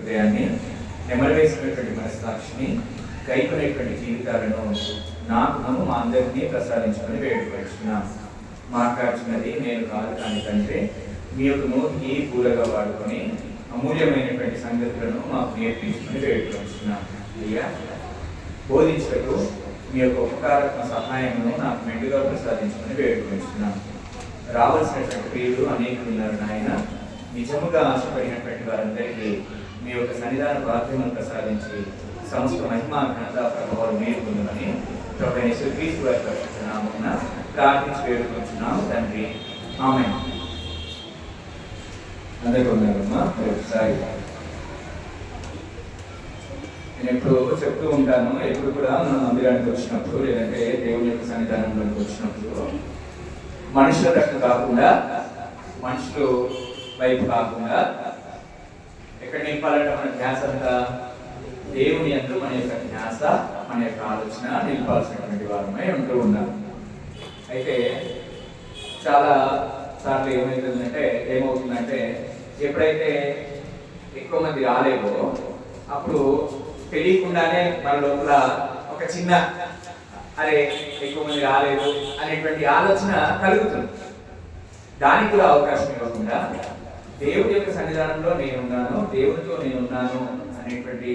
హృదయాన్ని నెమరవేసినటువంటి మనస్సాక్షిని గైకొనేటువంటి జీవితాలను నాకు మా అందరినీ ప్రసాదించమని వేడుకొచ్చున్నాం. మాట్లాడుతున్నది నేను కాదు కానీ తండ్రి, మీ యొక్క నోటికి పూలగా వాడుకొని అమూల్యమైనటువంటి సంగతులను మాకు నేర్పించమని వేడుకొచ్చున్నాం. అయ్యా, బోధించటకు మీ యొక్క ఉపకారత్మ సహాయమును నాకు మెండుగా ప్రసాదించమని వేడుకొచ్చున్నాం. రావాల్సినటువంటి ప్రియులు అనేకులు ఉన్నారు నాయన. నిజముగా ఆశపడినటువంటి వారందరికీ మీ యొక్క సన్నిధాన భాగ్యమును ప్రసాదించి సమస్త మహిమా ఘనత ప్రభావాలు మీరు పొందమని ప్రభువైన యేసుక్రీస్తు వారి పరిశుద్ధ నామమున ప్రార్థించి వేడుకొంచున్నాము తండ్రి. ఆమేన్. అందరికీ వందనాలమ్మా. ఒకసారి నేను ఎప్పుడు చెప్తూ ఉంటాను, ఎప్పుడు కూడా మనం మందిరానికి వచ్చినప్పుడు లేదంటే దేవుని యొక్క సన్నిధానంలోకి వచ్చినప్పుడు మనుషుల తట్టు కాకుండా, మనుషులు వైపు కాకుండా ఎక్కడ నింపాలంటే మన ధ్యాస అంతా దేవుని యందు మన యొక్క ధ్యాస, మన యొక్క ఆలోచన నింపాల్సినటువంటి వారమై ఉంటూ ఉన్నాం. అయితే చాలా సార్లు ఏమవుతుందంటే ఎప్పుడైతే ఎక్కువ మంది రాలేవో అప్పుడు తెలియకుండానే మన లోపల ఒక చిన్న అరే ఎక్కువ మంది రాలేదు అనేటువంటి ఆలోచన కలుగుతుంది. దానికి కూడా అవకాశం ఇవ్వకుండా దేవుడి యొక్క సన్నిధానంలో నేనున్నాను, దేవుడితో నేనున్నాను అనేటువంటి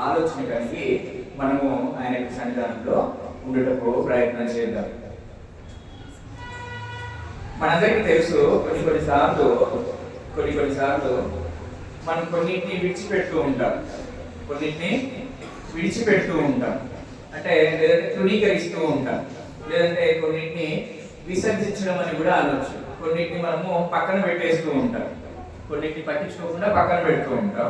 ఆలోచన కలిగి మనము ఆయన యొక్క సన్నిధానంలో ఉండటకు ప్రయత్నం చేద్దాం. మనందరికీ తెలుసు కొన్నిసార్లు మనం కొన్నిటిని విడిచిపెడుతూ ఉంటాం, అంటే లేదంటే తృణీకరిస్తూ ఉంటాం, లేదంటే కొన్నిటిని విసర్జించడం అని కూడా అనొచ్చు. కొన్నిటిని మనము పక్కన పెట్టేస్తూ ఉంటాం, కొన్నిటిని పట్టించుకోకుండా పక్కన పెడుతూ ఉంటాం,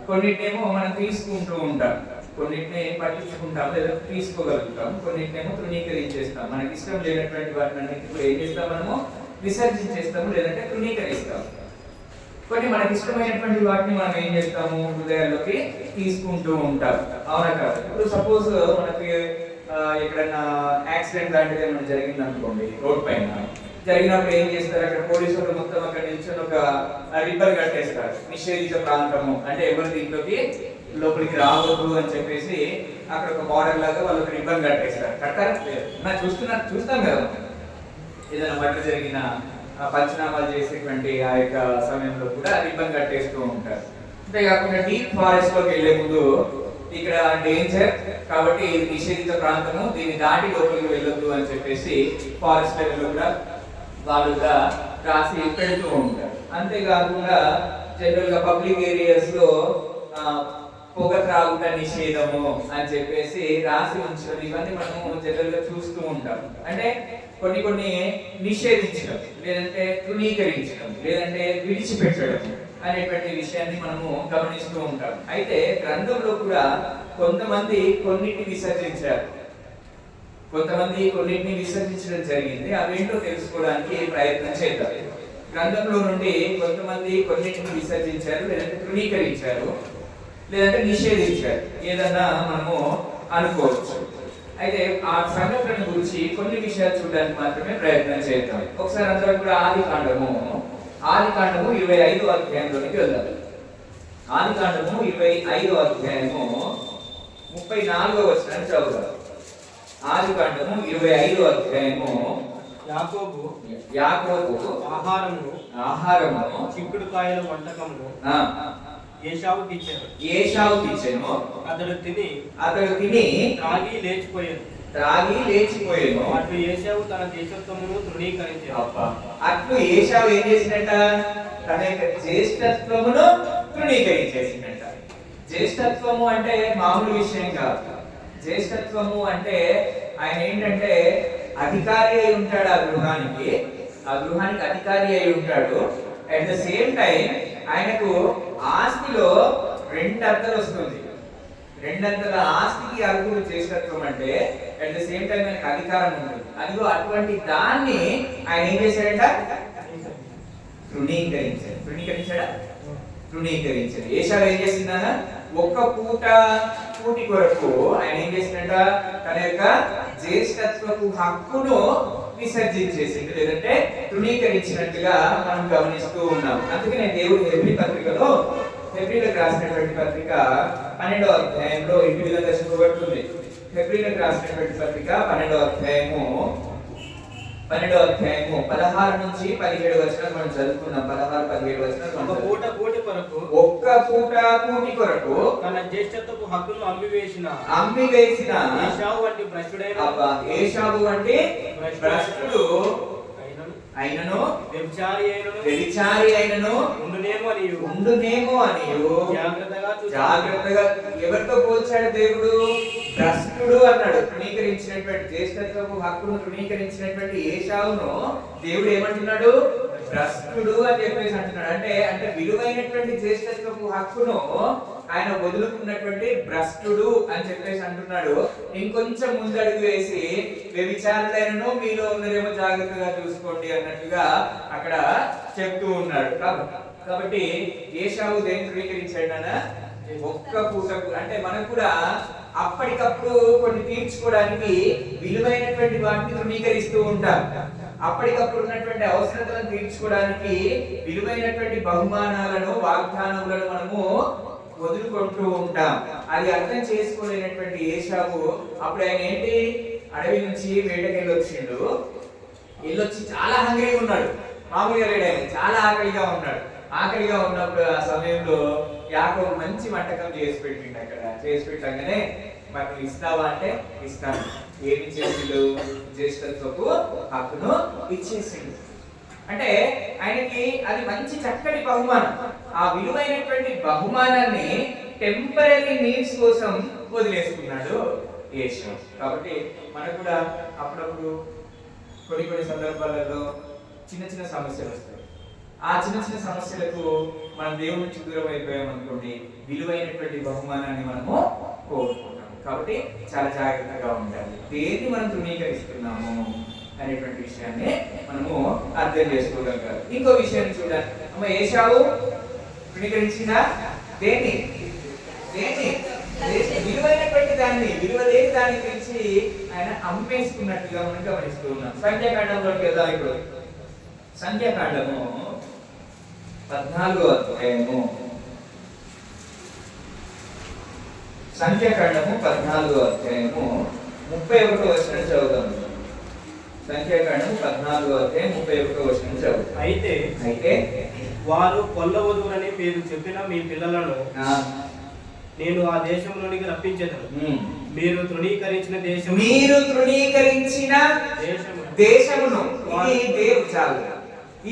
కొన్నిటినేమో మనం తీసుకుంటూ ఉంటాం, కొన్నిటిని పట్టించుకుంటాం లేదా తీసుకోగలుగుతాం, కొన్నిటినేమో తృణీకరించేస్తాం. మనకి ఇష్టం లేనటువంటి వాటిని కూడా ఏం చేస్తాం, మనము విసర్జించేస్తాము లేదంటే తృణీకరిస్తాం. కొన్ని మనకి ఇష్టమైనటువంటి వాటిని మనం ఏం చేస్తాము, హృదయాల్లోకి తీసుకుంటూ ఉంటాం. అవునా కాదు? ఇప్పుడు సపోజ్ మనకి ఎక్కడైనా యాక్సిడెంట్ లాంటిది ఏమైనా జరిగింది అనుకోండి, రోడ్ పైన జరిగినప్పుడు ఏం చేస్తారు, అక్కడ పోలీసులు మొత్తం అక్కడ నిల్చొని ఒక రిబ్బన్ కట్టేస్తారు, నిషేధిత ప్రాంతము, అంటే ఎవరి దీంట్లోకి లోపలికి రావద్దు అని చెప్పేసి అక్కడ ఒక బార్డర్ లాగా వాళ్ళకి రిబ్బన్ కట్టేస్తారు. కట్టారా? చూస్తాం కదా, ఏదైనా మర్డర్ జరిగిన పంచనామాలు చేసేటువంటి ఆ యొక్క సమయంలో కూడా రిబ్బన్ కట్టేస్తూ ఉంటారు. అంతేకాకుండా డీప్ ఫారెస్ట్ లోకి వెళ్లే ముందు ఇక్కడ డేంజర్ కాబట్టి ఇది నిషేధిత ప్రాంతము, దీన్ని దాటి లోపలికి వెళ్ళొద్దు అని చెప్పేసి ఫారెస్ట్ లెవెల్లో కూడా వాళ్ళుగా రాసి పెడుతూ ఉంటారు. అంతేకాకుండా జనరల్ గా పబ్లిక్ ఏరియాస్ లో పొగ త్రాగుట నిషేధము అని చెప్పేసి రాసి ఉంచడం, ఇవన్నీ మనము జనరల్ గా చూస్తూ ఉంటాం. అంటే కొన్ని నిషేధించడం, లేదంటే తృణీకరించడం, లేదంటే విడిచిపెట్టడం అనేటువంటి విషయాన్ని మనము గమనిస్తూ ఉంటాం. అయితే గ్రంథంలో కూడా కొంతమంది కొన్నిటిని విసర్జించారు, కొంతమంది కొన్నిటిని విసర్జించడం జరిగింది. అవేంటో తెలుసుకోవడానికి ప్రయత్నం చేద్దాం. గ్రంథంలో నుండి కొంతమంది కొన్నిటిని విసర్జించారు, లేదంటే తృణీకరించారు, లేదంటే నిషేధించారు, ఏదన్నా మనము అనుకోవచ్చు. అయితే ఆ సంఘటన గురించి కొన్ని విషయాలు చూడడానికి మాత్రమే ప్రయత్నం చేద్దాం. ఒకసారి అందరం కూడా ఆది కాండము 25వ అధ్యాయంలోనికి వెళ్దాం. ఆది కాండము 25వ అధ్యాయము 34వ వచనాన్ని చదువుదాం. ఆది కాండము 25వ అధ్యాయము యాకోబు ఆహారము చిక్కుడుకాయల వంటకమును ఏశావుకి ఇచ్చెను. అతడు తిని త్రాగి లేచిపోయాను. అట్లు ఏశావు తన జ్యేష్ఠత్వమును తృణీకరించాడు. అట్లు ఏశావు ఏం చేసినట్ట, తన యొక్క జ్యేష్ఠత్వమును తృణీకరించేసినట్ట. జ్యేష్ఠత్వము అంటే మామూలు విషయం కాదు. జ్యేష్ఠత్వము అంటే ఆయన ఏంటంటే అధికారి అయి ఉంటాడు, ఆ గృహానికి అధికారి అయి ఉంటాడు. అట్ ద సేమ్ టైం ఆయనకు ఆస్తిలో 2 అంతలు వస్తుంది. 2 అంతల ఆస్తికి అర్హుడు జ్యేష్ఠత్వం అంటే అట్ ద సేమ్ టైం ఆయనకు అధికారం ఉంటుంది. అదిగో అటువంటి దాన్ని ఆయన ఏం చేశాడంట, తృణీకరించాడు. ఏశావు ఏం చేసిందన్న, ఒక్క పూటి కొరకు ఆయన ఏం చేసిందంట, తన యొక్క జ్యేష్ఠత్వపు హక్కును విసర్జించేసింది, లేదంటే తృణీకరించినట్టుగా మనం గమనిస్తూ ఉన్నాం. అందుకనే దేవుడు హెబ్రీ పత్రికలో హెబ్రీలకు రాసినటువంటి పత్రిక 12వ అధ్యాయంలో ఈ విధంగా చెప్పబడుతుంది. హెబ్రీలకు రాసినటువంటి పత్రిక 12వ అధ్యాయము 16 నుంచి 17 వచనాలు మనం చదువుకున్నాం. 16, 17 వచనాలు. ఒక్క పూట కూటి కొరకు తన జ్యేష్ఠత్వపు హక్కును అమ్మివేసిన ఏశావు వంటి భ్రష్టుడైన ఏశావు వంటి భ్రష్టుడు అయినను వ్యభిచారి అయినను ఉండునేమో అనియు జాగ్రత్తగా ఎవరితో పోల్చాడు దేవుడు? భ్రష్టుడు అన్నాడు. తృణీకరించినటువంటి జ్యేష్ఠత్వపు హక్కును తృణీకరించినటువంటి ఏశావును దేవుడు ఏమంటున్నాడు? భ్రష్టుడు అని చెప్పేసి అంటున్నాడు. అంటే విలువైనటువంటి జ్యేష్ఠత్వపు హక్కును ఆయన వదులుకున్నటువంటి భ్రష్టుడు అని చెప్పేసి అంటున్నాడు. ఇంకొంచెం ముందడుగు వేసి వ్యభిచారులైనను మీలో ఉన్నదేమో జాగ్రత్తగా చూసుకోండి అన్నట్టుగా అక్కడ చెప్తూ ఉన్నాడు. కాబట్టి ఏశావు దేన్ని తృణీకరించాడు? ఒక్క పూటకు. అంటే మనకు కూడా అప్పటికప్పుడు కొన్ని తీర్చుకోవడానికి విలువైనటువంటి వాటిని తృణీకరిస్తూ ఉంటాం. అప్పటికప్పుడు ఉన్నటువంటి అవసరతలను తీర్చుకోవడానికి విలువైనటువంటి బహుమానాలను వాగ్దానములను మనము వదులుకుంటూ ఉంటాం. అది అర్థం చేసుకోలేనటువంటి ఏశావు అప్పుడు ఆయన ఏంటి, అడవి నుంచి వేటకెళ్ళి వచ్చిండు. వెళ్ళొచ్చి చాలా హంగ్రీగా ఉన్నాడు. మామూలుగా లేడు, ఆయన చాలా ఆకలిగా ఉన్నాడు. ఆకలిగా ఉన్నప్పుడు ఆ సమయంలో యాకోబు మంచి వంటకం చేసి పెట్టిండు. అక్కడ చేసి పెట్టగానే మరి నువ్వు ఇస్తావా అంటే ఇస్తాను. ఏమి చేసిండు? జ్యేష్ఠత్వపు హక్కును ఇచ్చేసిండు. అంటే ఆయనకి అది మంచి చక్కటి బహుమానం. ఆ విలువైనటువంటి బహుమానాన్ని టెంపరరీ నీడ్స్ కోసం వదిలేసుకున్నాడు ఏశావు. కాబట్టి మనకు కూడా అప్పుడప్పుడు కొన్ని సందర్భాలలో చిన్న చిన్న సమస్యలు వస్తాయి. ఆ చిన్న చిన్న సమస్యలకు మనం దేవుని నుంచి దూరం అయిపోయాం అనుకోండి, విలువైనటువంటి బహుమానాన్ని మనము కోరుకుంటాం. కాబట్టి చాలా జాగ్రత్తగా ఉండాలి. దేన్ని మనం తృణీకరిస్తున్నాము అనేటువంటి విషయాన్ని మనము అర్థం చేసుకోగలగాలి. ఇంకో విషయాన్ని చూడాలి. అమ్మ ఏశావు తృణీకరించిన దేన్ని? విలువైనటువంటి దాన్ని, విలువ లేని దాని గురించి ఆయన అమ్మేసుకున్నట్టుగా మనం గమనిస్తూ ఉన్నాం. సంఖ్యాకాండంలోకి వెళ్దాం. ఇప్పుడు సంఖ్యాకాండము 14వ అధ్యాయము, సంఖ్యాకాండము 14వ అధ్యాయము 31వ వచనం చదువుదాం. సంఖ్యాకాండము 14వ అధ్యాయం 31వ వచనం చదువుదాం. అయితే వారు కొల్లవదురని పేరు చెప్పిన మీ పిల్లలను నేను ఆ దేశంలోనికి రప్పించెదను. మీరు తృణీకరించిన దేశమును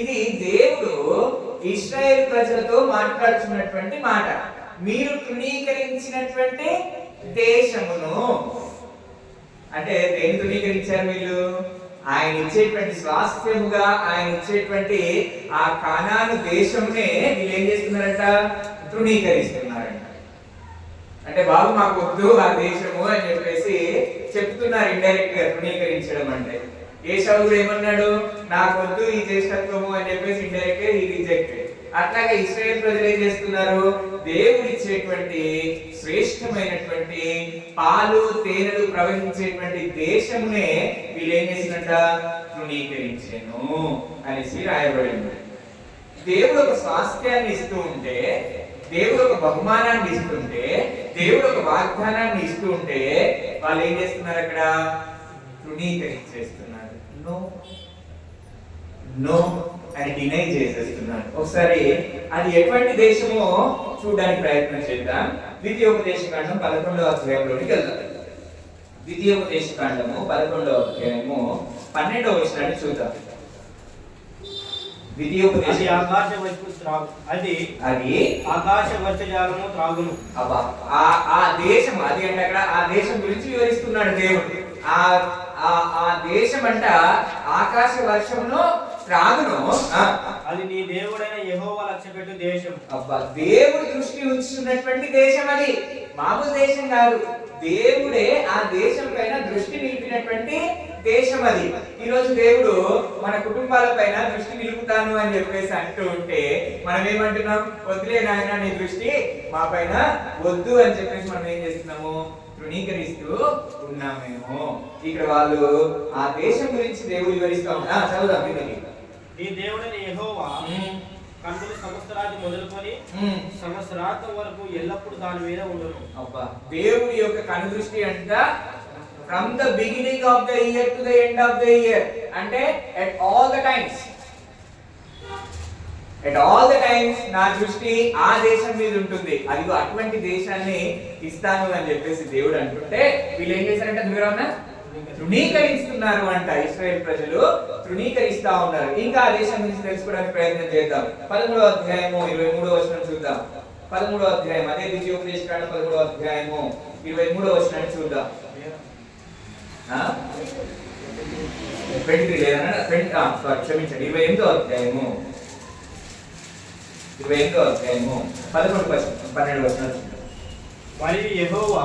ఇది దేవుడు ఇశ్రాయేలు ప్రజలతో మాట్లాడుతున్నటువంటి మాట. మీరు తృణీకరించినటువంటి దేశమును అంటే దేని తృణీకరించారు వీళ్ళు? ఆయన ఇచ్చేటువంటి స్వాస్థ్యముగా ఆయన ఇచ్చేటువంటి ఆ కానాను దేశంనే వీళ్ళు ఏం చేస్తున్నారంట? తృణీకరిస్తున్నారంట. అంటే బాబు మాకు వద్దు ఆ దేశము అని చెప్పేసి చెప్తున్నారు ఇండైరెక్ట్ గా. తృణీకరించడం అంటే ఏశావు కూడా ఏమన్నాడు? నాకు వద్దు ఈ జ్యేష్ఠత్వము అని చెప్పేసి ఇండైరెక్ట్ గా ఈ రిజెక్టెడ్. అట్లాగే ఇశ్రాయేల్ ప్రజలు ఏం చేస్తున్నారు? దేవుడు ఇచ్చేటువంటి శ్రేష్టమైనటువంటి పాలు తేనెలు ప్రవహించేటువంటి దేశమునే వీళ్ళు ఏం చేసినట్ట? తృణీకరించాను అనేసి రాయబడింది. దేవుడు ఒక స్వాస్థ్యాన్ని ఇస్తూ ఉంటే, దేవుడు ఒక బహుమానాన్ని ఇస్తుంటే, దేవుడు ఒక వాగ్దానాన్ని ఇస్తూ ఉంటే వాళ్ళు ఏం చేస్తున్నారు? అక్కడ తృణీకరించేస్తున్నారు. నో అని డినై చేసేస్తున్నారు. ఒకసారి అది ఎటువంటి దేశమో చూడడానికి ప్రయత్నం చేద్దాం. ద్వితీయోపదేశకాండం 11వ అధ్యాయంలోనికి వెళ్దాం. ద్వితీయోపదేశకాండము 11వ అధ్యాయము 12వ వచనాన్ని చూద్దాం. ఆకాశ వర్షజాలము త్రాగును. ఆ దేశం అది అంటే అక్కడ ఆ దేశం గురించి వివరిస్తున్నాడు దేవుడు. ఆ దేశం అంట ఆకాశ వర్షమును త్రాగును. అది నీ దేవుడైన యెహోవా లక్ష్యపెట్టు దేశం. అబ్బా, దేవుడు దృష్టి ఉంచుతున్నటువంటి దేశం అది. మామూలు దేశం కాదు. దేవుడే ఆ దేశం పైన దృష్టి నిలిపినటువంటి దేశం అది. ఈ రోజు దేవుడు మన కుటుంబాల పైన దృష్టి నిలుపుతాను అని చెప్పేసి అంటూ ఉంటే మనం ఏమంటున్నాం? వద్దులే నాయన నీ దృష్టి మా పైన వద్దు అని చెప్పేసి మనం ఏం చేస్తున్నాము? తృణీకరిస్తూ ఉన్నామేమో. ఇక్కడ వాళ్ళు ఆ దేశం గురించి దేవుడు వివరిస్తా ఉంటా. చదువుదాం. నీ దేవుడైన యెహోవా కంటులు సంవత్సరాది మొదలుకొని సంవత్సరాంతం వరకు ఎల్లప్పుడు దాని మీద ఉండను. అబ్బా, దేవుడి యొక్క కనుదృష్టి అంట from the beginning of the year to the end of the year, అంటే ఎట్ ఆల్ ద టైమ్స్ నా దృష్టి ఆ దేశం మీద ఉంటుంది. అదిగో అటువంటి దేశాన్ని ఇస్తాను అని చెప్పేసి దేవుడు అంటుంటే వీళ్ళు ఏం చేశారంటే దూరాన తృణీకరిస్తున్నారు అంట. ఇశ్రాయేల్ ప్రజలు తృణీకరిస్తా ఉన్నారు. ఇంకా ఆ దేశం గురించి తెలుసుకోవడానికి ప్రయత్నం చేద్దాం. 13వ అధ్యాయము 23వ వచనం చూద్దాం. 13వ అధ్యాయం, అదే ద్వితీయోపదేశకాండ 13వ అధ్యాయము 23వ వచనాన్ని చూద్దాం. 23 లేదన్నా, క్షమించండి, 28వ అధ్యాయము 11-12 వచనాలు. మరియు యెహోవా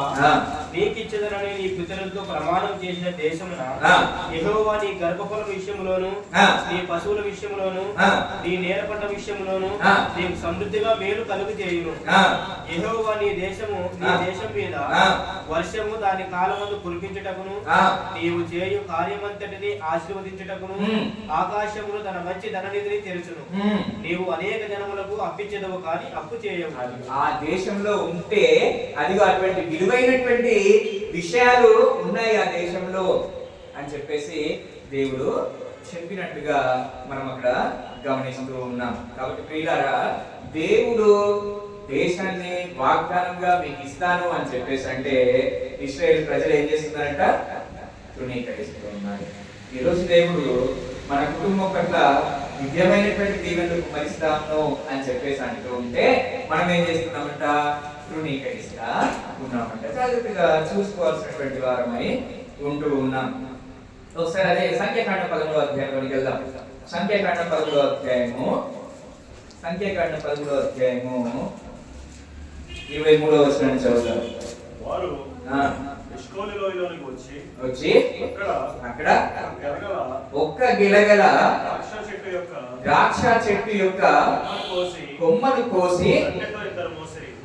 నీకిచ్చెదనని నీ పితరులతో ప్రమాణం చేసిన దేశమున యెహోవా నీ గర్భఫల విషయములోను నీ పశువుల విషయములోను నీ నేలపంట విషయములోను నీకు సమృద్ధిగా మేలు కలుగు చేయును. యెహోవా నీ దేశం మీద వర్షము దాని కాలమందు కురిపించుటకును నీవు చేయు కార్యమంతటిని ఆశీర్వదించుటకును ఆకాశమును తన మంచి ధననిధిని తెరుచును. నీవు అనేక జనములకు అప్పిచ్చెదవు కానీ అప్పు చేయవు. ఆ దేశంలో ఉంటే అదిగో అటువంటి విలువైనటువంటి విషయాలు ఉన్నాయి ఆ దేశంలో అని చెప్పేసి దేవుడు చెప్పినట్టుగా మనం అక్కడ గమనిస్తూ ఉన్నాం. కాబట్టి ప్రియులారా, దేవుడు దేశాన్ని వాగ్దానంగా మీకు ఇస్తాను అని చెప్పేసి అంటే ఇశ్రాయేల్ ప్రజలు ఏం చేస్తున్నారంట? తృణీకరిస్తూ ఉన్నారు. ఈరోజు దేవుడు మన కుటుంబం పట్ల దివ్యమైనటువంటి దీవెనలు కుమరిస్తాను అని చెప్పేసి అంటూ ఉంటే మనం ఏం చేస్తున్నామంట? తృణీకరిస్తా ఉన్నామంట. జాగ్రత్తగా చూసుకోవాల్సినటువంటి వారమై ఉంటూ ఉన్నాం. ఒకసారి అదే సంఖ్యాకాండ 13వ అధ్యాయంలోకి వెళ్దాం. సంఖ్యాకాండ 13వ అధ్యాయము 23వ వచనాన్ని చదువుతారు. వారు ఎష్కోలు లోయలోనికి వచ్చి అక్కడ ఒక్క గిలగల ద్రాక్ష చెట్టు యొక్క కొమ్మను కోసి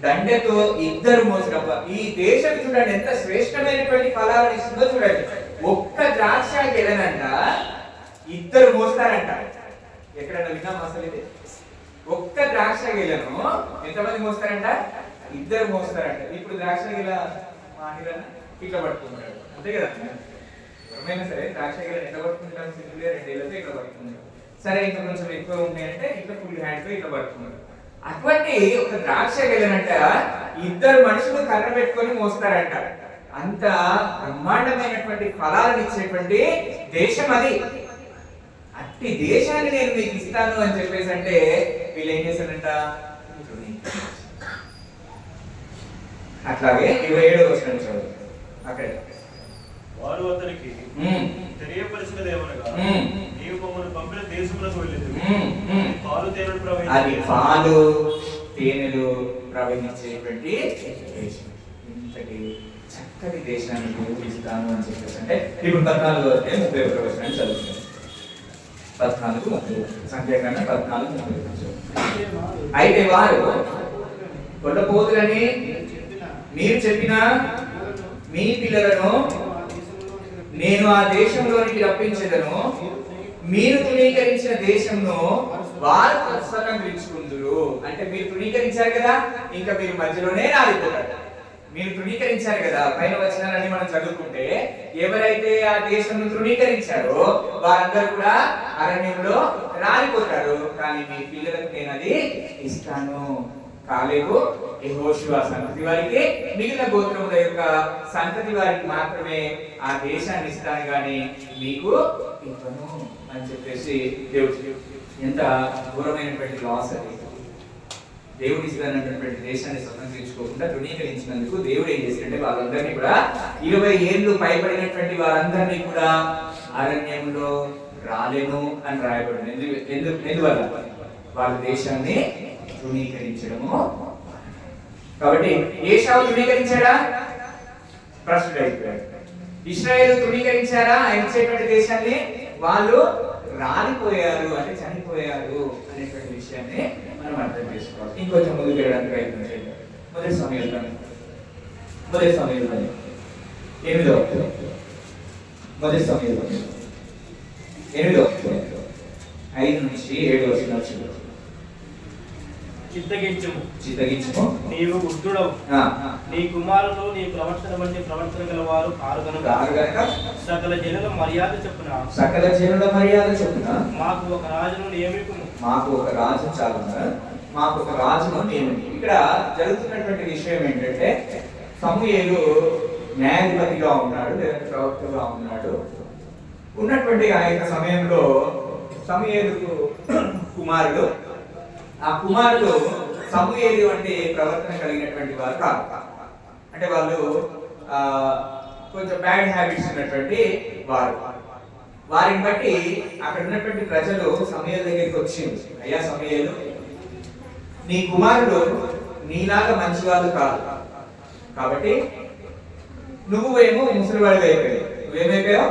దండెతో ఇద్దరు మోసిరప్ప. ఈ దేశం చూడండి ఎంత శ్రేష్టమైనటువంటి ఫలాలను ఇస్తుందో చూడండి. ఒక్క ద్రాక్ష గెలనంట ఇద్దరు మోస్తారంట. ఎక్కడన్నా విన్నాం అసలు ఇది? ఒక్క ద్రాక్ష గెలను ఎంతమంది మోస్తారంట? ఇద్దరు మోస్తారంట. ఇప్పుడు ద్రాక్ష గెల మాహిరన్న ఇట్లా పట్టుకుంటాడు, అంతే కదా? ఎవరైనా సరే ద్రాక్ష గెలను ఎట్లా పట్టుకుంటాం? సింపుల్గా 2 ఏళ్ళతో ఇట్లా పట్టుకుంటాం. సరే ఇంకా కొంచెం ఎక్కువ ఉన్నాయంటే ఇట్లా ఫుల్ హ్యాండ్ తో ఇట్లా పట్టుకుంటారు. అటువంటి ఒక ద్రాక్ష గెలనంట ఇద్దరు మనుషులు కర్ర పెట్టుకొని మోస్తారంట. అంత బ్రహ్మాండమైనటువంటి ఫలాలను ఇచ్చేటువంటి దేశం అది. అట్టి దేశాన్ని నేను మీకు ఇస్తాను అని చెప్పేసి అంటే వీళ్ళు ఏం చేశారంట? అట్లాగే 27వ వచనం చదువు. అక్కడ వారు అతనికి తెలియపరిచినది ఏమనగా నీవు మమ్మల్ని పంపిన దేశములకు వెళ్ళేది పాలు తేనెలు ప్రవహించే, అది పాలు తేనెలు ప్రవహించేటువంటి దేశం. ఇంతటి చక్కటి దేశాన్ని ఇస్తాను అని చెప్పేసి అంటే ఇప్పుడు 14వ అధ్యాయం 31వ వచనాన్ని చదువుతాం. 14:30 సంఖ్యాకాండ 14:30. అయితే వారు కొట్టపోతులని మీరు చెప్పిన మీ పిల్లలను నేను ఆ దేశంలోనికి రప్పించేదను, మీరు తృణీకరించిన దేశంను వారు స్వతంత్రించుకుందురు. అంటే మీరు తృణీకరించారు కదా, ఇంకా మీరు మధ్యలోనే రాలిపోతారు. మీరు తృణీకరించారు కదా. పైన వచనాలన్నీ మనం చదువుకుంటే ఎవరైతే ఆ దేశంను తృణీకరించారో వారందరూ కూడా అరణ్యంలో రాలిపోతారు. కానీ మీ పిల్లలకు నేను అది ఇస్తాను. కాలేబు యెహోషువ సంతతి వారికి, మిగిలిన గోత్రముల యొక్క సంతతి వారికి మాత్రమే ఆ దేశాన్ని ఇస్తాను గాని మీకు ఇవ్వను అని చెప్పేసి దేవుడు. ఎంత ఘోరమైనటువంటి లాస్ అది. దేవుడు ఇస్తున్నటువంటి దేశాన్ని స్వతంత్రించుకోకుండా తృణీకరించినందుకు దేవుడు ఏం చేశాడంటే వాళ్ళందరినీ కూడా 20 ఏళ్ళు పైబడినటువంటి వారందరినీ కూడా అరణ్యంలో రాలేను అని రాయబడింది. ఎందువల్ల? వాళ్ళ దేశాన్ని తృణీకరించడము. కాబట్టి ఏశావు తృణీకరించాడా? భ్రష్టుడైపోయాడు. ఇశ్రాయేలు తృణీకరించారా? ఆయన ఇచ్చేటువంటి దేశాన్ని? వాళ్ళు రాలిపోయారు, అంటే చనిపోయారు అనేటువంటి విషయాన్ని మనం అర్థం చేసుకోవాలి. ఇంకొంచెం ముందుకు వెళ్ళడానికి ప్రయత్నం చేద్దాం. మొదటి సమయంలో 8వ మొదటి సమయంలో 8వ 5 నుంచి 7 వచనాలు. చిత్తగించుము. నీవు వృద్ధుడవు, నీ కుమారులు నీ ప్రవర్తన వంటి ప్రవర్తన గల వారు కారు గనుక సకల జనుల మర్యాద చొప్పున మాకు ఒక రాజును నియమించుము. మాకు ఒక రాజును నియమించు. ఇక్కడ జరుగుతున్నటువంటి విషయం ఏంటంటే సమూయేలు న్యాయాధిపతిగా ఉన్నాడు, లేదా ప్రవక్తగా ఉన్నాడు. ఉన్నటువంటి ఆ యొక్క సమయంలో సమూయేలు కుమారుడు, ఆ కుమారుడు సమూయేలు వంటి ప్రవర్తన కలిగినటువంటి వారు కాదు. అంటే వాళ్ళు కొంచెం బ్యాడ్ హ్యాబిట్స్ ఉన్నటువంటి వారు. వారిని బట్టి అక్కడ ఉన్నటువంటి ప్రజలు సమూయేలు దగ్గరికి వచ్చింది, అయ్యా సమూయేలు, నీ కుమారుడు నీలాగా మంచివాడు కాదు, కాబట్టి నువ్వేమో ముసలివాడివి అయిపోయావు, నువ్వేమైపోయావు,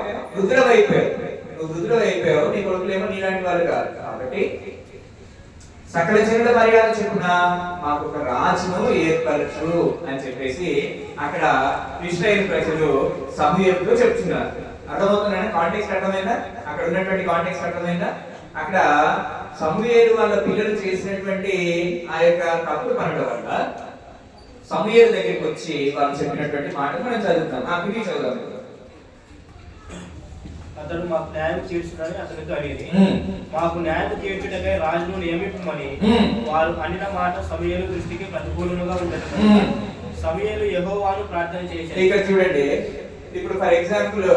వృద్ధుడవైపోయావు, నీ కొడుకులేమో నీలాంటి వాళ్ళు కాదు, కాబట్టి సకల జనుల మర్యాద చెప్పున మాకు ఒక రాజును ఏర్పరచు అని చెప్పేసి అక్కడ ఇశ్రాయేలు ప్రజలు సమూయేలుతో చెప్తున్నారు. అర్థమవుతుందా? కాంటెక్స్ట్ అర్థమైందా? అక్కడ ఉన్నటువంటి కాంటెక్స్ట్ అర్థమైందా? అక్కడ సమూయేలు వాళ్ళ పిల్లలు చేసినటువంటి ఆ యొక్క తప్పుడు పనుల వల్ల సమూయేలు దగ్గరికి వచ్చి వాళ్ళు చెప్పినటువంటి మాటలు మనం చదువుతాం. ఇది చదువుతాం. అతడు మాకు న్యాయం తీర్చునని అతనితో అడిగింది. మాకు న్యాయం తీర్చుటకై రాజును నియమింపమని వారు అనిన మాట సమూయేలు దృష్టికి ప్రతికూలంగా ఉండదు. సమూయేలు యెహోవాను ప్రార్థన చేశాడు. ఇక్కడ చూడండి, ఇప్పుడు ఫర్ ఎగ్జాంపుల్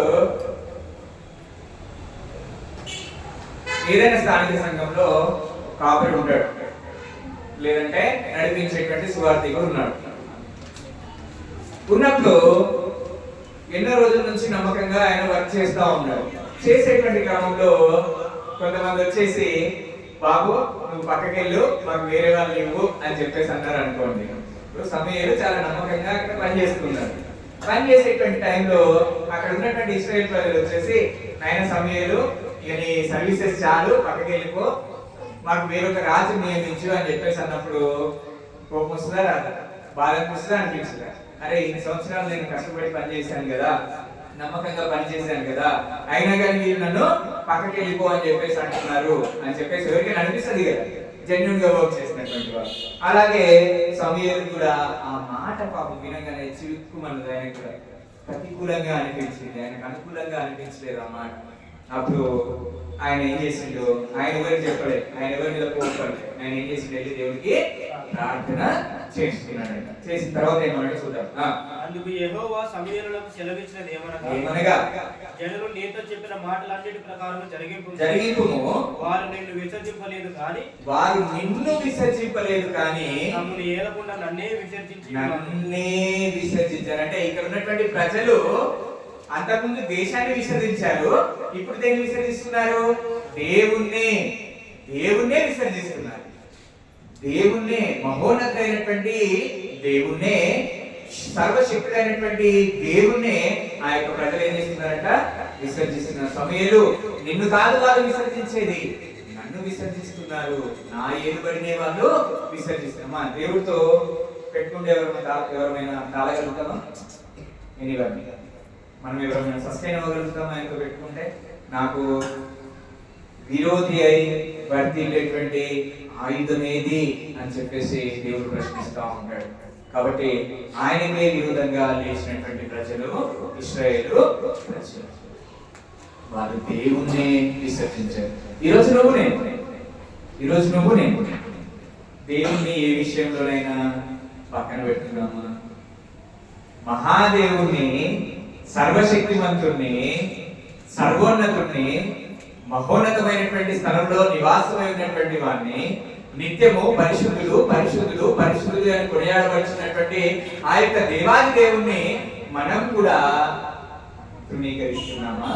ఏదైనా స్థానిక సంఘంలో కాపరి ఉంటాడు, లేదంటే నడిపించేటువంటి సువార్థికుడు ఉన్నాడు. ఉన్నప్పుడు ఎన్నో రోజుల నుంచి నమ్మకంగా ఆయన వర్క్ చేస్తూ ఉన్నాడు. చేసేటువంటి క్రమంలో కొంతమంది వచ్చేసి, బాబు నువ్వు పక్కకెళ్ళు, మాకు వేరే వాళ్ళు ఇవ్వు అని చెప్పేసి అన్నారు అనుకోండి. ఇప్పుడు సమూయేలు చాలా నమ్మకంగా అక్కడ పనిచేస్తున్నారు. పని చేసేటువంటి టైంలో అక్కడ ఉన్నటువంటి ఇశ్రాయేలు ప్రజలు వచ్చేసి, నాయన సమూయేలు, ఇక నీ సర్వీసెస్ చాలు, పక్కకెళ్ళిపో, మాకు వేరొక రాజు నియమించు అని చెప్పేసి అన్నప్పుడు కోపం వస్తుందా రాదా? బాధ అనిపిస్తుందా అనిపించదా? అరే ఇన్ని సంవత్సరాలు నేను కష్టపడి పనిచేశాను కదా, నమ్మకంగా పనిచేశాను కదా, అయినా కానీ మీరు నన్ను పక్కకి వెళ్ళిపో అని చెప్పేసి అంటున్నారు అని చెప్పేసి ఎవరికైనా అనిపిస్తుంది కదా, జెన్యూన్ గా వర్క్ చేసినటువంటి వారు. అలాగే సమూయేలు కూడా ఆ మాట పాపం వినగానే చిక్కుమన్నది, ఆయన కూడా ప్రతికూలంగా అనిపించింది, ఆయనకు అనుకూలంగా అనిపించలేదు ఆ మాట. అప్పుడు ఆయన ఏం చేసిండు, ఆయన ఎవరికి చెప్పలేదు, ఆయన ఎవరి మీద కోపడలేదు, ఆయన ఏం చేసిండు, వెళ్ళి దేవుడికి ప్రార్థన చేసుకున్నాడంట. చేసిన తర్వాత ఏమన్నా చూద్దాం. అందుకు యెహోవా సమూయేలునకు సెలవిచ్చినది ఏమనగా, జనులు నీతో చెప్పిన మాటలన్నిటి ప్రకారం జరిగింపుము, వారు నిన్ను విసర్జింపలేదు కానీ తమను ఏలకుండా నన్నే విసర్జించారు. అంటే ఇక్కడ ఉన్నటువంటి ప్రజలు అంతకుముందు దేశాన్ని విసర్జించారు, ఇప్పుడు దేన్ని విసర్జిస్తున్నారు? దేవుణ్ణే విసర్జిస్తున్నారు. దేవుణ్ణే, మహోన్నతమైనటువంటి దేవుణ్ణే, సర్వశక్తుడైనటువంటి దేవుణ్ణే ఆ యొక్క ప్రజలు ఏం చేస్తున్నారంట? విసర్జిస్తున్నారు. సమూయేలు, నిన్ను కాదు వాళ్ళు విసర్జించేది, నన్ను విసర్జిస్తున్నారు, నా ఏలుబడినే వాళ్ళు విసర్జిస్తున్నారు. మా దేవుడితో పెట్టుకుంటే ఎవరైనా తాళగలుగుతామా? ఎనీవన్నీ మనం ఎవరైనా సస్టైన్ అవ్వగలుగుతాం ఆయనతో పెట్టుకుంటే? నాకు విరోధి అయి వర్తిల్లేటువంటి ఆయుధం ఏది అని చెప్పేసి దేవుడు ప్రశ్నిస్తూ ఉంటాడు. కాబట్టి ఆయనకే విరోధంగా లేచినటువంటి ప్రజలు ఇశ్రాయేలు ప్రజలు, వారు దేవుణ్ణి విసర్జించారు. ఈరోజు నువ్వు నేను దేవుణ్ణి ఏ విషయంలోనైనా పక్కన పెట్టుకున్నామా? మహాదేవుణ్ణి, సర్వశక్తిమంతుణ్ణి, సర్వోన్నతుణ్ణి, మహోన్నతమైనటువంటి స్థలంలో నివాసమై ఉన్నటువంటి వారిని నిత్యము పరిశుద్ధులు పరిశుద్ధులు పరిశుద్ధులు అని కొనియాడవలసినటువంటి ఆ యొక్క దేవాది దేవుణ్ణి మనం కూడా తృణీకరిస్తున్నామా,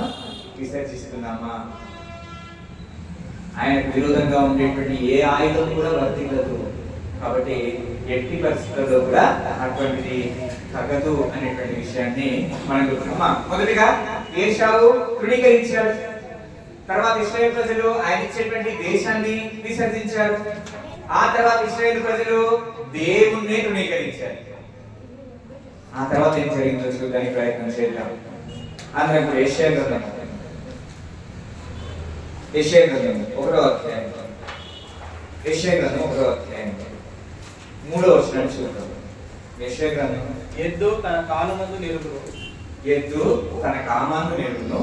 విసర్జిస్తున్నామా? ఆయనకు విరోధంగా ఉండేటువంటి ఏ ఆయుధం కూడా వర్తిల్లదు. కాబట్టి ఎట్టి పరిస్థితుల్లో కూడా అటువంటిది తగదు అనేటువంటి విషయాన్ని మనం గుర్తున్నామా? మొదటిగా ఏశావు తృణీకరించాడు, తర్వాత ఇశ్రాయేలు ప్రజలు ఆయన ఇచ్చేటువంటి దేశాన్ని విసర్జించారు, ఆ తర్వాత ఇశ్రాయేలు ప్రజలు దేవుణ్ణి తృణీకరించారు. ఆ తర్వాత ఏం జరిగిందో చూడడానికి ప్రయత్నం చేద్దాం. అందరం ఇప్పుడు యెషయా గ్రంథం 1వ అధ్యాయం. యెషయా గ్రంథం 1వ అధ్యాయం 3వ వచనం చూద్దాం. యెషయా గ్రంథం. ఎద్దు తన కాలమందు నిలుపును, ఎద్దు తన కామాందు నెరుగును,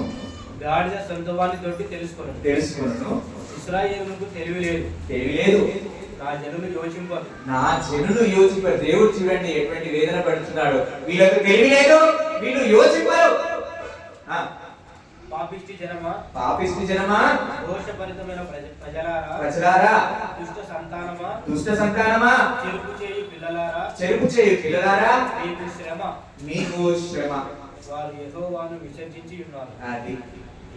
గాడిద సొంతవాని తోటి తెలుసుకొనును. ఇశ్రాయేలుకు తెలివి లేదు, నా జనులు యోచింపరు. దేవుడు చూడండి ఎటువంటి వేదన పడుతున్నాడు. వీళ్ళకు తెలివి లేదు, వీళ్ళు యోచింపరు. పాపిష్టి జనమా, దోషభరితమైన ప్రజలారా, దుష్ట సంతానమా, చెరుపు చేయు పిల్లలారా, మీకు శ్రమ. వారు యెహోవాను విసర్జించి ఉన్నారు. అది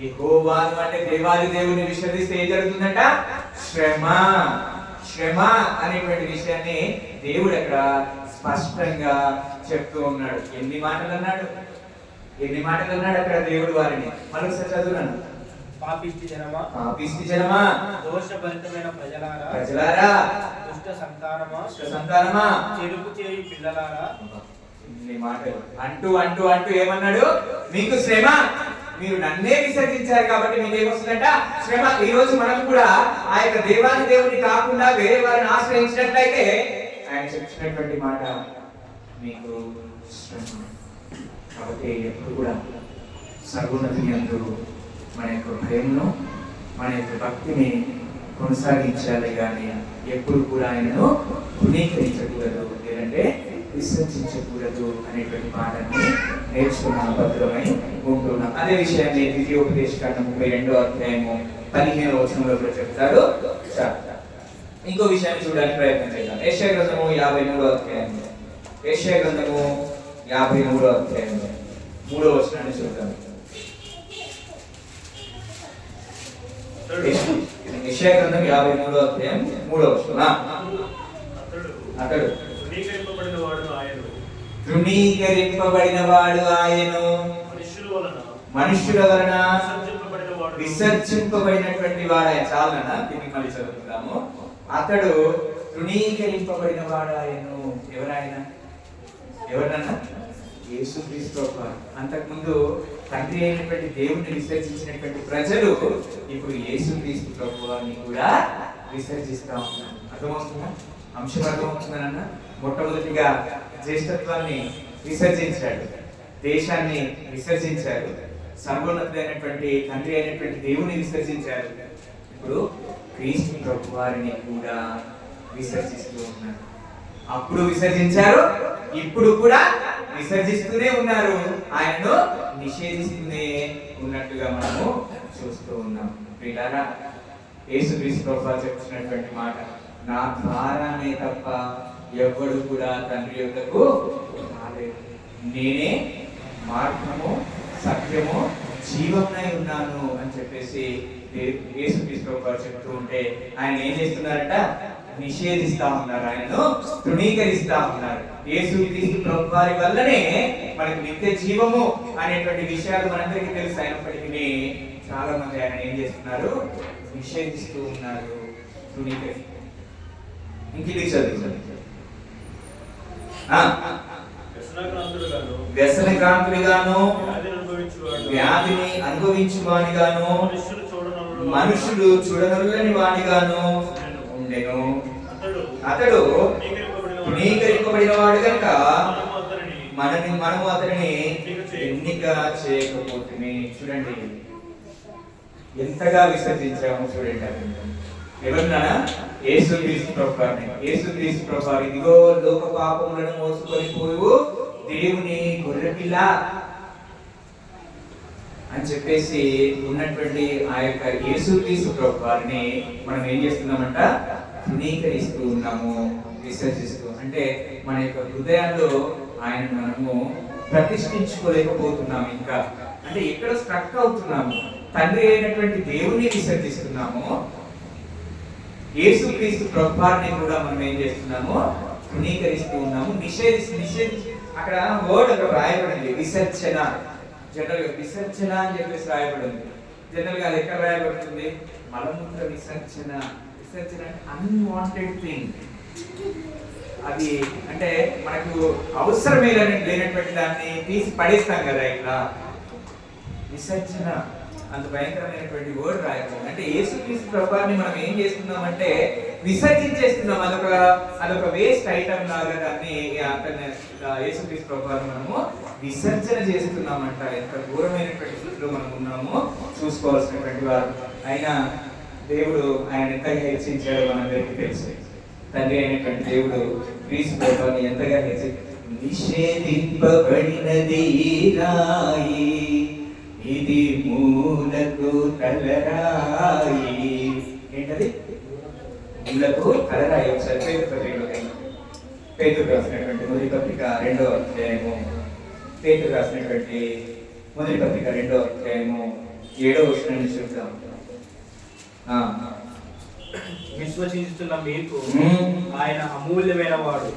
యెహోవాను అంటే దేవాది దేవుని విసర్జిస్తే ఏం జరుగుతుందంట? శ్రమ అనేటువంటి విషయాన్ని దేవుడు అక్కడ స్పష్టంగా చెప్తూ ఉన్నాడు. ఎన్ని మాటలు అన్నాడు అక్కడ దేవుడు వారిని. మరొకసారి చదువున్నాను. పాపిష్టి జనమా, దోషభరితమైన ప్రజలారా, దుష్ట సంతానమా, చెరుపు చేయి పిల్లలారా. ఇన్ని మాటలు అంటూ అంటూ అంటూ ఏమన్నాడు? మీకు శ్రమ, మీరు నన్నే విసర్జించారు కాబట్టి మీకు ఏమొస్తుందంట? శ్రమ. ఈ రోజు మనం కూడా ఆ యొక్క దేవాది దేవుని కాకుండా వేరే వారిని ఆశ్రయించినట్లయితే ఆయన చెప్పినటువంటి మాట మీకు శ్రమ. కాబట్టి ఎప్పుడు కూడా సర్వోన్నతిని యందు మన యొక్క భయంను, మన యొక్క భక్తిని కొనసాగించాలి కానీ ఎప్పుడు కూడా ఆయనను తృణీకరించకూడదు, లేదంటే విసర్జించకూడదు అనేటువంటి పాఠాన్ని నేర్చుకున్న భద్రమై ఉంటున్నాం. అదే విషయాన్ని ద్వితీయోపదేశకాండం 32వ అధ్యాయము 15వ వచనంలో కూడా చెప్తాడు. ఇంకో విషయాన్ని చూడడానికి ప్రయత్నం చేద్దాం. యెషయా గ్రంథము 53వ అధ్యాయము, యెషయా గ్రంథము 53వ అధ్యాయము 3వ వచనాన్ని చూద్దాం. యెషయా గ్రంథం 53వ అధ్యాయం 3వ వచనం. అతడు తృణీకరింపబడిన వాడు ఆయను, మనుష్యుల వలన విసర్జింపబడినటువంటి వాడు ఆయన. చాలనా దీనికి మళ్ళీ చదువుకుందాము. అతడు తృణీకరింపబడిన వాడు ఆయను. ఎవరన్నా? యేసుక్రీస్తు ప్రభువు. అంతకుముందు తండ్రి అయినటువంటి దేవుణ్ణి విసర్జించినటువంటి ప్రజలు ఇప్పుడు యేసుక్రీస్తు ప్రభువుని కూడా విసర్జిస్తా ఉన్నారు. అర్థమవుతుందా? అంశం అర్థమవుతుందన్న. మొట్టమొదటిగా జ్యేష్ఠత్వాన్ని విసర్జించాడు, దేశాన్ని విసర్జించారు, సర్వోన్నతుడైనటువంటి తండ్రి అయినటువంటి దేవుని విసర్జించారు. ఇప్పుడు క్రీస్తు ప్రభు వారిని కూడా విసర్జిస్తూ ఉన్నారు. అప్పుడు విసర్జించారు, ఇప్పుడు కూడా విసర్జిస్తూనే ఉన్నారు, ఆయనను నిషేధిస్తూనే ఉన్నట్లుగా మనము చూస్తూ ఉన్నాం. ప్రియులారా, యేసుక్రీస్తు ప్రభు వారు చెప్తున్నటువంటి మాట, నా ద్వారానే తప్ప ఎవడు కూడా తండ్రి యొద్దకు రాలేడు. నేనే మార్గము, సత్యము, జీవమునై ఉన్నాను అని చెప్పేసి యేసుక్రీస్తు ప్రభువు వారు చెప్తూ ఉంటే ఆయన ఏం చేస్తున్నారట? నిషేధిస్తా ఉన్నారు, ఆయనను తృణీకరిస్తా ఉన్నారు. యేసుక్రీస్తు ప్రభు వారి వల్లనే మనకు నిత్య జీవము అనేటువంటి విషయాలు మనందరికీ తెలుసు. అయినప్పటికీ చాలా మంది ఆయన ఏం చేస్తున్నారు? నిషేధిస్తూ ఉన్నారు, తృణీకరిస్తారు. ఇంకిది చదువు. వ్యసనకాంతులుగాను, వ్యాధిని అనుభవించువానిగాను, మనుషులు చూడనల్లని వానిగాను ఉండెను. అతడు తృణీకరింపబడిన వాడు కనుక మనము అతనిని ఎన్నిక చేయకపోతే. చూడండి ఎంతగా విసర్జించాము. చూడండి ఎవరన్నా? యేసుక్రీస్తు ప్రభువారిని. యేసుక్రీస్తు ప్రభువారు, ఇదిగో లోక పాపములను మోసుకొని పోవు దేవుని గొర్రెపిల్ల అని చెప్పేసి ఉన్నటువంటి ఆ యొక్క యేసుక్రీస్తు ప్రభువారిని మనం ఏం చేస్తున్నామంట? తృణీకరిస్తూ ఉన్నాము, విసర్జిస్తూ. అంటే మన యొక్క హృదయాల్లో ఆయన మనము ప్రతిష్ఠించుకోలేకపోతున్నాము. ఇంకా అంటే ఎక్కడ స్ట్రక్ అవుతున్నాము. తండ్రి అయినటువంటి దేవుని విసర్జిస్తున్నాము, యేసుక్రీస్తు ప్రభువారిని కూడా మనం ఏం చేస్తున్నాము? తృణీకరిస్తూ ఉన్నాము, నిషేధి. అక్కడ వర్డ్ అక్కడ రాయబడింది విసర్జన. జనరల్ గా విసర్జన అని చెప్పేసి రాయబడింది. జనరల్ గా అది ఎక్కడ రాయబడుతుంది? మలమూత్ర విసర్జన. విసర్జన అన్వాంటెడ్ థింగ్. అది అంటే మనకు అవసరమే లేనటువంటి దాన్ని తీసి పడేస్తాం కదా. ఇట్లా విసర్జన అంత భయంకరమైనటువంటి వర్డ్ రాయబడింది. అంటే యేసుక్రీస్తు ప్రభువాన్ని మనం ఏం చేస్తున్నామంటే విసర్జించేస్తున్నాం. అదొక వేస్ట్ ఐటమ్ లాగా దాన్ని యేసుక్రీస్తు ప్రభువాన్ని మనము విసర్జన చేస్తున్నామంట. ఎంత ఘోరమైనటువంటి స్థితిలో మనం ఉన్నామో చూసుకోవాల్సినటువంటి వారు. అయినా దేవుడు ఆయన ఎంతగా హెచ్చించాడో మనందరికీ తెలుసు. తండ్రి అయినటువంటి దేవుడు క్రీస్తు ప్రభువాన్ని ఎంతగా నిషేధింపబడినది రాయి, ఇది మూలకు తలరాయి. ఏంటది? మూలకు తలరాయి. ఒకసారి పేతురు రాసినటువంటి మొదటి పత్రిక 2వ అధ్యాయము, పేతురు రాసినటువంటి మొదటి పత్రిక 2వ అధ్యాయము 7వ వచనాన్ని చూద్దాం. విశ్వసిస్తున్న మీకు ఆయన అమూల్యమైన వాడు,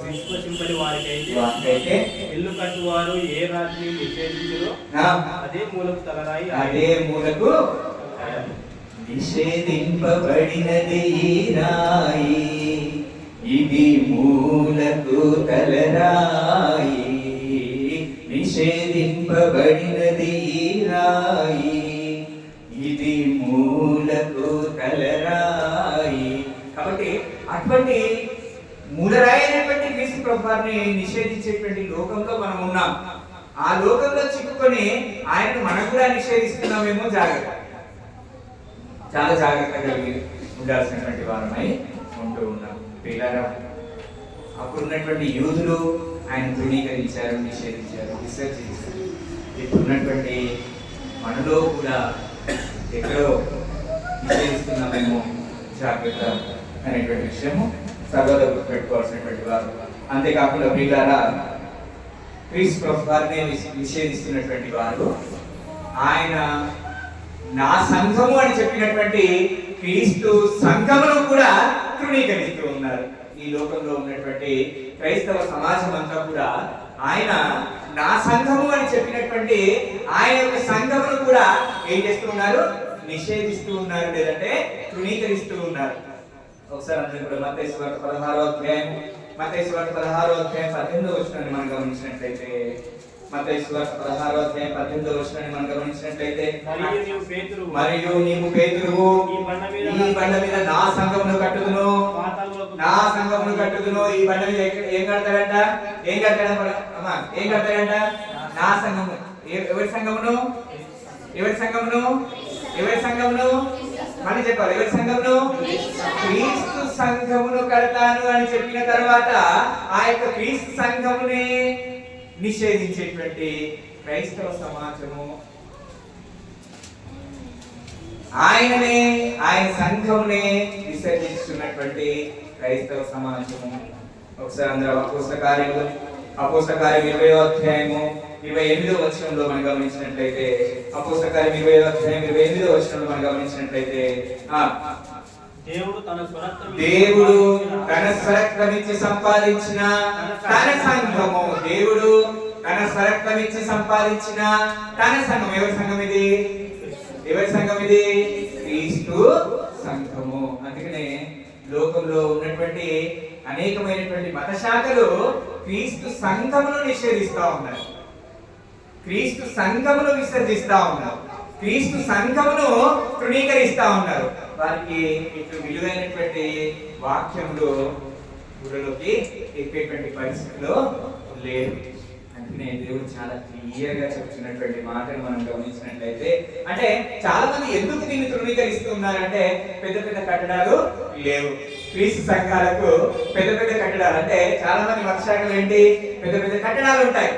విశ్వసింపని వారికైతే ఇల్లు కట్టువారు ఏ రాత్రి నిషేధించులో అదే మూలకు తలరాయి, అదే మూలకు నిషేధింపబడినది రాయి, ఇది మూలకు తలరాయి, నిషేధింపబడినది రాయి, ఇది మూలకు తలరాయి. కాబట్టి అటువంటి మూలరాయి అయినటువంటి క్రీస్తు ప్రభువాన్ని నిషేధించేటువంటి లోకంలో మనం ఉన్నాం. ఆ లోకంలో చిక్కుకొని ఆయనను మనం కూడా నిషేధిస్తున్నామేమో. చాలా జాగ్రత్తగా కలిగి ఉండాల్సినటువంటి వారమై ఉంటూ ఉన్నాం. పిల్లరా, అప్పుడు ఉన్నటువంటి యూదులు ఆయన తృణీకరించారు, నిషేధించారు, విసర్జించారు. ఇప్పుడున్నటువంటి మనలో కూడా ఎక్కడో నిషేధిస్తున్నామేమో. జాగ్రత్త అనేటువంటి విషయము సర్వదా గుర్తుపెట్టుకోవాల్సినటువంటి వారు. అంతేకాకుండా పిల్లరా, క్రీస్తు ప్రభువాన్ని నిషేధిస్తున్నటువంటి వారు ఆయన నా సంఘము అని చెప్పినటువంటి క్రీస్తు సంఘమును కూడా తృణీకరిస్తూ ఉన్నారు. ఈ లోకంలో ఉన్నటువంటి క్రైస్తవ సమాజం అంతా కూడా ఆయన నా సంఘము అని చెప్పినటువంటి ఆయన యొక్క సంఘమును కూడా ఏం చేస్తూ ఉన్నారు? నిషేధిస్తూ ఉన్నారు, లేదంటే తృణీకరిస్తూ ఉన్నారు. ఒకసారి అందరూ కూడా మత్తయి సువార్త 16వ అధ్యాయం 18వ వచనాన్ని మనం గమనించినట్లయితే, మత్తయి సువార్త 16వ అధ్యాయం 18వ వచనాన్ని మనం గమనించినట్లయితే, మరియు నీవు పేతురువు, ఈ బండ మీద నా సంఘమును కట్టుదును, ఈ బండ మీద ఏం కడతాడంట? నా సంఘము. ఎవరి సంఘమును? మళ్ళీ చెప్పాలి. ఎవరి సంఘమును? క్రీస్తు సంఘమును కడతాను అని చెప్పిన తర్వాత ఆ యొక్క క్రీస్తు సంఘమునే నిషేధించేటువంటి క్రైస్తవ సమాజము, ఆయన సంఘమునే విసర్జిస్తున్నటువంటి క్రైస్తవ సమాజము. ఒకసారి అందరూ అపోస్తల కార్యము 20వ అధ్యాయము 28వ వచనంలో మనం గమనించినట్లయితే, అపోస్తల కార్యం 20వ అధ్యాయం 28వ వచనంలో మనం గమనించినట్లయితే, దేవుడు తన స్వరక్తమిచ్చి సంపాదించిన తన సంఘము, దేవుడు తన స్వరక్తమిచ్చి సంపాదించిన తన సంఘం. ఎవరి సంఘం ఇది? క్రీస్తు సంఘము. అందుకనే లోకంలో ఉన్నటువంటి అనేకమైనటువంటి మత శాఖలు క్రీస్తు సంఘమును నిషేధిస్తా ఉన్నారు, క్రీస్తు సంఘమును విసర్జిస్తా ఉన్నారు, క్రీస్తు సంఘమును తృణీకరిస్తా ఉన్నారు. వారికి ఇటు విలువైనటువంటి వాక్యములు ఊరిలోకి ఎక్కేటువంటి పరిస్థితిలో లేదు. అందుకనే దేవుడు చాలా క్లియర్ గా చెప్తున్నటువంటి మాటను మనం గమనించినట్లయితే, అంటే చాలా మంది ఎందుకు దీన్ని తృణీకరిస్తున్నారంటే, పెద్ద పెద్ద కట్టడాలు లేవు క్రీస్తు సంఘాలకు. పెద్ద పెద్ద కట్టడాలు అంటే చాలా మంది మత శాఖలు ఏంటి? పెద్ద పెద్ద కట్టడాలు ఉంటాయి.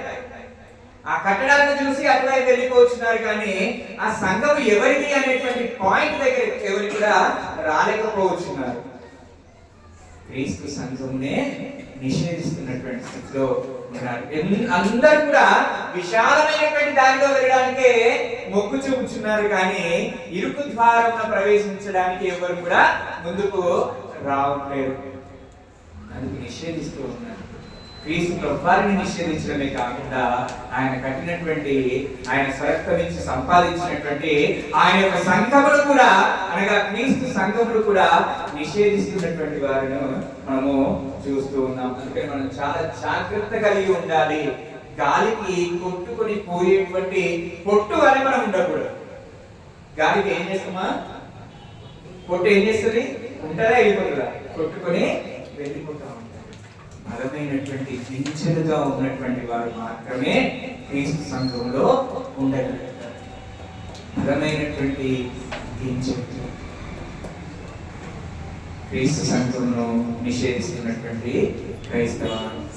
ఆ కట్టడాలను చూసి అటువైపు వెళ్ళిపోతున్నారు, కానీ ఆ సంఘం ఎవరిది అనేటువంటి పాయింట్ దగ్గర ఎవరు కూడా రాలేకపోతున్నారు. క్రీస్తు సంఘమునే నిషేధిస్తున్నటువంటి స్థితిలో ఉన్నారు. అందరూ కూడా విశాలమైనటువంటి దారిలో వెళ్ళడానికే మొగ్గు చూపుతున్నారు, కానీ ఇరుకు ద్వారంలో ప్రవేశించడానికి ఎవరు కూడా ముందుకు రావట్లేదు. అందుకు నిషేధిస్తూ ఉన్నారు. క్రీస్తు ప్రభువారిని నిషేధించడమే కాకుండా ఆయన కట్టినటువంటి, ఆయన స్వరక్తమిచ్చి సంపాదించినటువంటి ఆయన యొక్క సంఘములు కూడా, అనగా క్రీస్తు సంఘములు కూడా నిషేధిస్తున్నటువంటి వారిని మనము చూస్తూ ఉన్నాం. అందుకని మనం చాలా జాగ్రత్త కలిగి ఉండాలి. గాలికి కొట్టుకొని పోయేటువంటి పొట్టు వలె మనం ఉండకూడదు. గాలికి ఏం చేస్తామా? పొట్టు ఏం చేస్తుంది? ఉంటుందా వెళ్ళిపోతుందా? కొట్టుకొని వెళ్ళిపోతా ఉంటారు. బలమైనటువంటి గింజలుగా ఉన్నటువంటి వారు మాత్రమే క్రీస్తు సంఘంలో ఉండగలుగుతారు. బలమైనటువంటి గింజలు క్రీస్తు సంఘంలో నిషేధిస్తున్నటువంటి క్రైస్తవ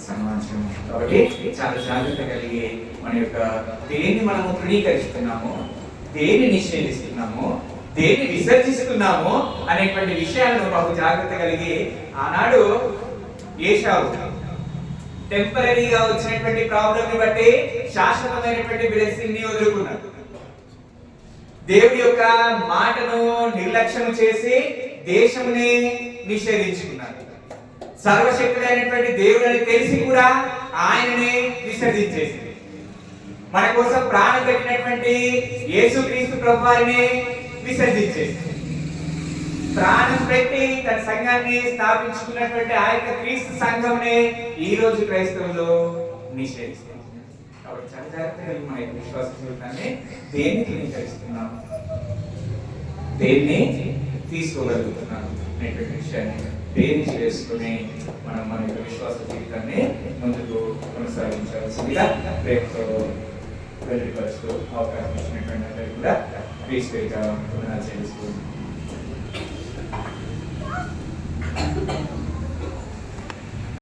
సమాజం. కాబట్టి చాలా జాగ్రత్త కలిగి మన యొక్క దేన్ని మనము తృణీకరిస్తున్నామో, దేన్ని నిషేధిస్తున్నామో, దేన్ని విసర్జిస్తున్నామో అనేటువంటి విషయాలను బహు జాగ్రత్త కలిగి ఆనాడు ఏశావు టెంపరీగా వచ్చినటువంటి ప్రాబ్లం ని బట్టి శాశ్వతమైనటువంటి బ్లెస్సింగ్ ని వదులుకున్నాడు. దేవుడి యొక్క మాటను నిర్లక్ష్యం చేసి దేశముని నిషేధించుకున్నాడు. సర్వశక్తుడైనటువంటి దేవుడని తెలిసి కూడా ఆయననే విసర్జించేసింది. మన కోసం ప్రాణం పెట్టినటువంటి యేసుక్రీస్తు ప్రభువారిని విసర్జించేసింది. ప్రాణం పెట్టి తన సంఘాన్ని స్థాపించుకున్నటువంటి ఆ యొక్క క్రీస్తు సంఘంని ఈ రోజు క్రైస్తవులు నిషేధిస్తారు. కాబట్టి చాలా జాగ్రత్తగా మన యొక్క విశ్వాస జీవితాన్ని దేన్ని తృణీకరిస్తున్నాం, దేన్ని తీసుకోగలుగుతున్నాం అనేటువంటి విషయాన్ని దేన్ని చేసుకుని మనం మన యొక్క విశ్వాస జీవితాన్ని ముందుకు కొనసాగించాల్సిందిగా రేపుతో వెళ్ళిపరుస్తూ అవకాశం ఇచ్చినటువంటి అందరికీ కూడా క్రీస్తుగా వందనాలు చెల్లిస్తూ